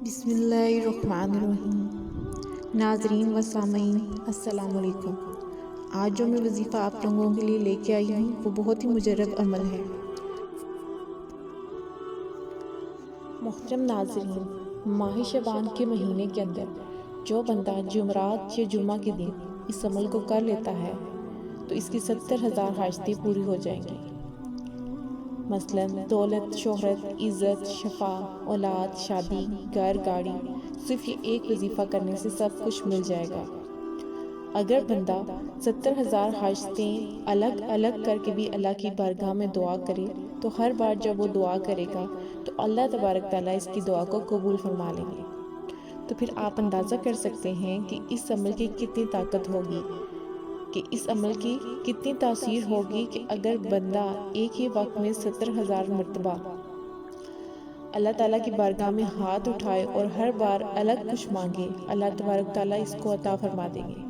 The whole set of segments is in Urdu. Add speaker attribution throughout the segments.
Speaker 1: بسم اللہ الرحمن الرحیم۔ ناظرین و سامعین السلام علیکم۔ آج جو میں وظیفہ آپ لوگوں کے لیے لے کے آئی ہوں وہ بہت ہی مجرب عمل ہے۔ محترم ناظرین، ماہ شعبان کے مہینے کے اندر جو بندہ جمعرات یا جمعہ کے دن اس عمل کو کر لیتا ہے تو اس کی 70,000 حاجتیں پوری ہو جائیں گی۔ مثلاً دولت، شہرت، عزت، شفا، اولاد، شادی، گھر، گاڑی، صرف یہ ایک وظیفہ کرنے سے سب کچھ مل جائے گا۔ اگر بندہ 70,000 حاجتیں الگ الگ کر کے بھی اللہ کی بارگاہ میں دعا کرے تو ہر بار جب وہ دعا کرے گا تو اللہ تبارک تعالیٰ اس کی دعا کو قبول فرما لیں گے۔ تو پھر آپ اندازہ کر سکتے ہیں کہ اس عمل کی کتنی طاقت ہوگی، کہ اس عمل کی کتنی تاثیر ہوگی کہ اگر بندہ ایک ہی وقت میں 70,000 مرتبہ اللہ تعالیٰ کی بارگاہ میں ہاتھ اٹھائے اور ہر بار الگ کچھ مانگے، اللہ تبارک تعالیٰ اس کو عطا فرما دیں گے۔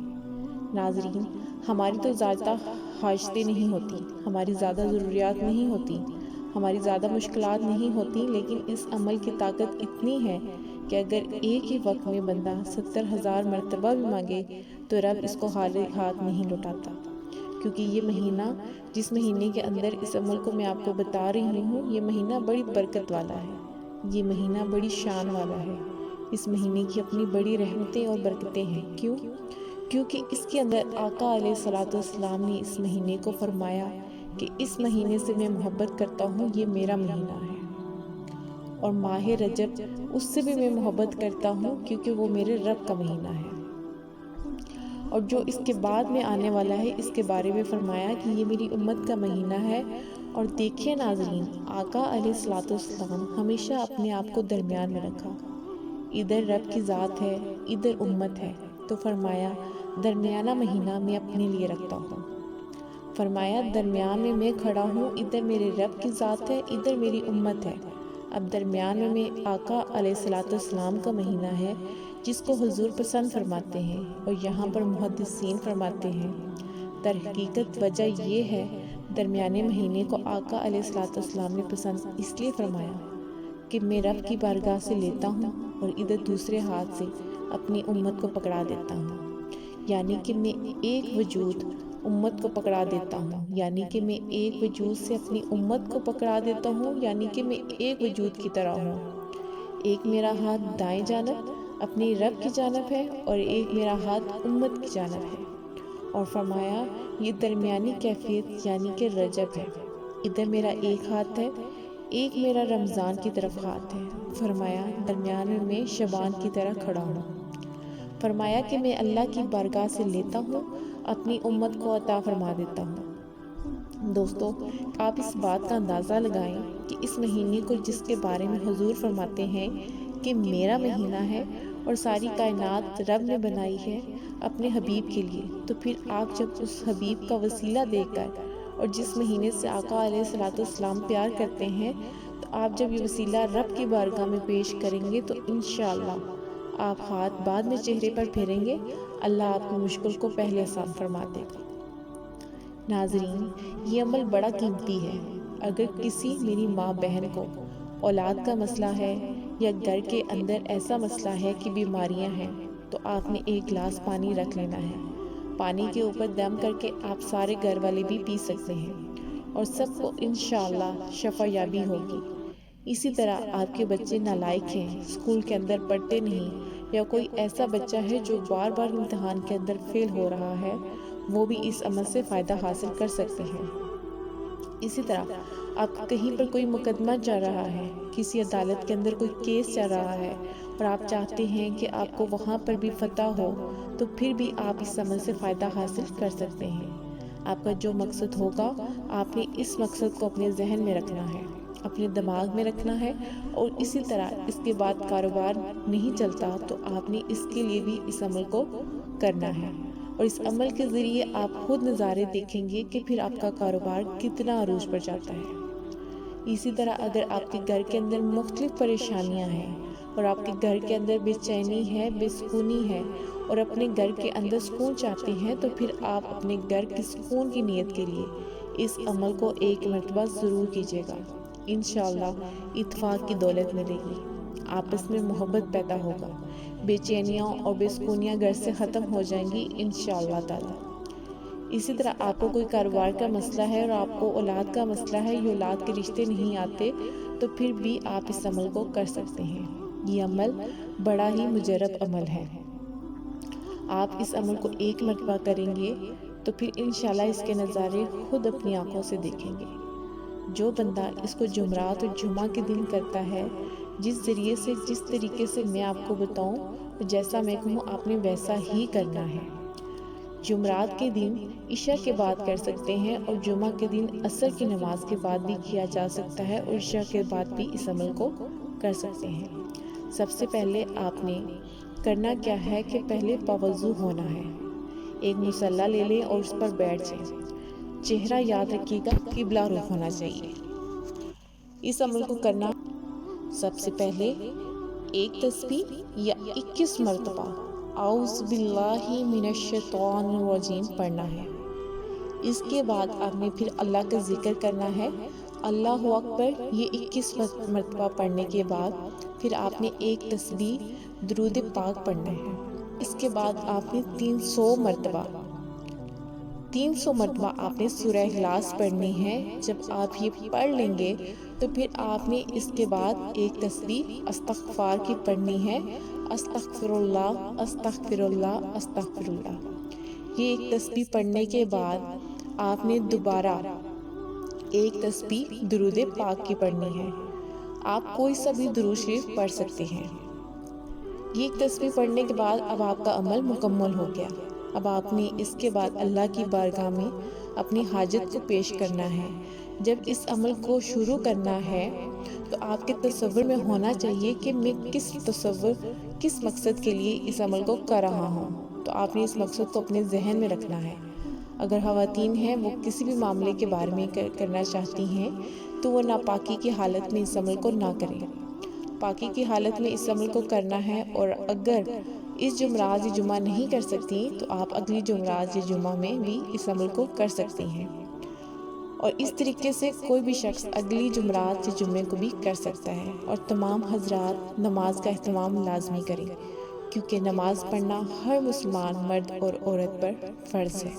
Speaker 1: ناظرین، ہماری تو زیادہ حاجتیں نہیں ہوتی، ہماری زیادہ ضروریات نہیں ہوتی، ہماری زیادہ مشکلات نہیں ہوتی، لیکن اس عمل کی طاقت اتنی ہے کہ اگر ایک ہی وقت میں بندہ 70,000 مرتبہ بھی مانگے تو رب اس کو خالی ہاتھ نہیں لوٹاتا، کیونکہ یہ مہینہ، جس مہینے کے اندر اس عمل کو میں آپ کو بتا رہی ہوں، یہ مہینہ بڑی برکت والا ہے، یہ مہینہ بڑی شان والا ہے۔ اس مہینے کی اپنی بڑی رحمتیں اور برکتیں ہیں۔ کیوں؟ کیونکہ اس کے اندر آقا علیہ الصلوۃ والسلام نے اس مہینے کو فرمایا کہ اس مہینے سے میں محبت کرتا ہوں، یہ میرا مہینہ ہے، اور ماہ رجب اس سے بھی میں محبت کرتا ہوں کیونکہ وہ میرے رب کا مہینہ ہے، اور جو اس کے بعد میں آنے والا ہے اس کے بارے میں فرمایا کہ یہ میری امت کا مہینہ ہے۔ اور دیکھیے ناظرین، آقا علیہ الصلوۃ والسلام ہمیشہ اپنے آپ کو درمیان میں رکھا، ادھر رب کی ذات ہے، ادھر امت ہے، تو فرمایا درمیانہ مہینہ میں اپنے لیے رکھتا ہوں۔ فرمایا درمیان میں کھڑا ہوں، ادھر میرے رب کی ذات ہے، ادھر میری امت ہے۔ اب درمیان میں آقا علیہ الصلوۃ والسلام کا مہینہ ہے جس کو حضور پسند فرماتے ہیں، اور یہاں پر محدثین فرماتے ہیں در حقیقت وجہ یہ ہے درمیانے مہینے کو آقا علیہ الصلوۃ والسلام نے پسند اس لیے فرمایا کہ میں رب کی بارگاہ سے لیتا ہوں اور ادھر دوسرے ہاتھ سے اپنی امت کو پکڑا دیتا ہوں، یعنی کہ میں ایک وجود امت کو پکڑا دیتا ہوں، یعنی کہ میں ایک وجود سے اپنی امت کو پکڑا دیتا ہوں، یعنی کہ میں ایک وجود کی طرح ہوں۔ ایک میرا ہاتھ دائیں جانب اپنی رب کی جانب ہے اور ایک میرا ہاتھ امت کی جانب ہے، اور فرمایا یہ درمیانی کیفیت یعنی کہ رجب ہے، ادھر میرا ایک ہاتھ ہے، ایک میرا رمضان کی طرف ہاتھ ہے۔ فرمایا درمیان میں شعبان کی طرح کھڑا ہوں۔ فرمایا کہ میں اللہ کی بارگاہ سے لیتا ہوں، اپنی امت کو عطا فرما دیتا ہوں۔ دوستو، آپ اس بات کا اندازہ لگائیں کہ اس مہینے کو جس کے بارے میں حضور فرماتے ہیں کہ میرا مہینہ ہے اور ساری کائنات رب نے بنائی ہے اپنے حبیب کے لیے، تو پھر آپ جب اس حبیب کا وسیلہ دیکھ کر اور جس مہینے سے آقا علیہ الصلوۃ والسلام پیار کرتے ہیں، تو آپ جب یہ وسیلہ رب کی بارگاہ میں پیش کریں گے تو انشاءاللہ آپ ہاتھ بعد میں چہرے پر پھیریں گے، اللہ آپ کی مشکل کو پہلے آسان فرما دے گا۔ ناظرین، یہ عمل بڑا قیمتی ہے۔ اگر کسی میری ماں بہن کو اولاد کا مسئلہ ہے یا گھر کے اندر ایسا مسئلہ ہے کہ بیماریاں ہیں، تو آپ نے ایک گلاس پانی رکھ لینا ہے، پانی کے اوپر دم کر کے آپ سارے گھر والے بھی پی سکتے ہیں اور سب کو انشاءاللہ شفا یابی ہوگی۔ اسی طرح آپ کے بچے نالائق ہیں، اسکول کے اندر پڑھتے نہیں، یا کوئی ایسا بچہ ہے جو بار بار امتحان کے اندر فیل ہو رہا ہے، وہ بھی اس عمل سے فائدہ حاصل کر سکتے ہیں۔ اسی طرح آپ کہیں پر کوئی مقدمہ چل رہا ہے، کسی عدالت کے اندر کوئی کیس چل رہا ہے اور آپ چاہتے ہیں کہ آپ کو وہاں پر بھی فتح ہو، تو پھر بھی آپ اس عمل سے فائدہ حاصل کر سکتے ہیں۔ آپ کا جو مقصد ہوگا، آپ نے اس مقصد کو اپنے ذہن میں رکھنا ہے، اپنے دماغ میں رکھنا ہے، اور اسی طرح اس کے بعد کاروبار نہیں چلتا تو آپ نے اس کے لیے بھی اس عمل کو کرنا ہے، اور اس عمل کے ذریعے آپ خود نظارے دیکھیں گے کہ پھر آپ کا کاروبار کتنا عروج پر جاتا ہے۔ اسی طرح اگر آپ کے گھر کے اندر مختلف پریشانیاں ہیں اور آپ کے گھر کے اندر بے چینی ہے، بے سکونی ہے، اور اپنے گھر کے اندر سکون چاہتے ہیں، تو پھر آپ اپنے گھر کے سکون کی نیت کے لیے اس عمل کو ایک مرتبہ ضرور کیجیے گا، انشاءاللہ اتفاق کی دولت ملے گی۔ آپس میں محبت پیدا ہوگا، بے چینیاں اور بے سکونیاں گھر سے ختم ہو جائیں گی انشاءاللہ تعالی۔ اسی طرح آپ کو کوئی کاروبار کا مسئلہ ہے اور آپ کو اولاد کا مسئلہ ہے، یہ اولاد کے رشتے نہیں آتے، تو پھر بھی آپ اس عمل کو کر سکتے ہیں۔ یہ عمل بڑا ہی مجرب عمل ہے۔ آپ اس عمل کو ایک مرتبہ کریں گے تو پھر انشاءاللہ اس کے نظارے خود اپنی آنکھوں سے دیکھیں گے۔ جو بندہ اس کو جمعرات اور جمعہ کے دن کرتا ہے، جس ذریعے سے جس طریقے سے میں آپ کو بتاؤں اور جیسا میں کہوں آپ نے ویسا ہی کرنا ہے۔ جمعرات کے دن عشاء کے بعد کر سکتے ہیں اور جمعہ کے دن عصر کی نماز کے بعد بھی کیا جا سکتا ہے اور عشاء کے بعد بھی اس عمل کو کر سکتے ہیں۔ سب سے پہلے آپ نے کرنا کیا ہے کہ پہلے باوضو ہونا ہے، ایک مصلی لے لیں اور اس پر بیٹھ جائیں۔ چہرہ یاد رکھیے گا قبلہ رخ ہونا چاہیے۔ اس عمل کو کرنا سب سے پہلے ایک تسبیح یا 21 مرتبہ اعوذ باللہ من الشیطان الرجیم پڑھنا ہے۔ اس کے بعد آپ نے پھر اللہ کا ذکر کرنا ہے، اللہ اکبر، یہ 21 مرتبہ پڑھنے کے بعد پھر آپ نے ایک تسبیح درود پاک پڑھنا ہے۔ اس کے بعد آپ نے 300 مرتبہ آپ نے سورہ اخلاص پڑھنی ہے۔ جب آپ یہ پڑھ لیں گے تو پھر آپ نے اس کے بعد ایک تسبیح استغفار کی پڑھنی ہے، استغفر اللہ استغفر اللہ استغفر اللہ۔ یہ ایک تسبیح پڑھنے کے بعد آپ نے دوبارہ ایک تسبیح درود پاک کی پڑھنی ہے۔ آپ کوئی سا بھی درود شریف پڑھ سکتے ہیں۔ یہ ایک تسبیح پڑھنے کے بعد اب آپ کا عمل مکمل ہو گیا۔ اب آپ نے اس کے بعد اللہ کی بارگاہ میں اپنی حاجت کو پیش کرنا ہے۔ جب اس عمل کو شروع کرنا ہے تو آپ کے تصور میں ہونا چاہیے کہ میں کس مقصد کے لیے اس عمل کو کر رہا ہوں، تو آپ نے اس مقصد کو اپنے ذہن میں رکھنا ہے۔ اگر خواتین ہیں وہ کسی بھی معاملے کے بارے میں کرنا چاہتی ہیں تو وہ ناپاکی کی حالت میں اس عمل کو نہ کریں، پاکی کی حالت میں اس عمل کو کرنا ہے۔ اور اگر اس جمعرات یا جمعہ نہیں کر سکتی تو آپ اگلی جمعرات یا جمعہ میں بھی اس عمل کو کر سکتی ہیں، اور اس طریقے سے کوئی بھی شخص اگلی جمعرات یا جمعے کو بھی کر سکتا ہے۔ اور تمام حضرات نماز کا اہتمام لازمی کریں، کیونکہ نماز پڑھنا ہر مسلمان مرد اور عورت پر فرض ہے۔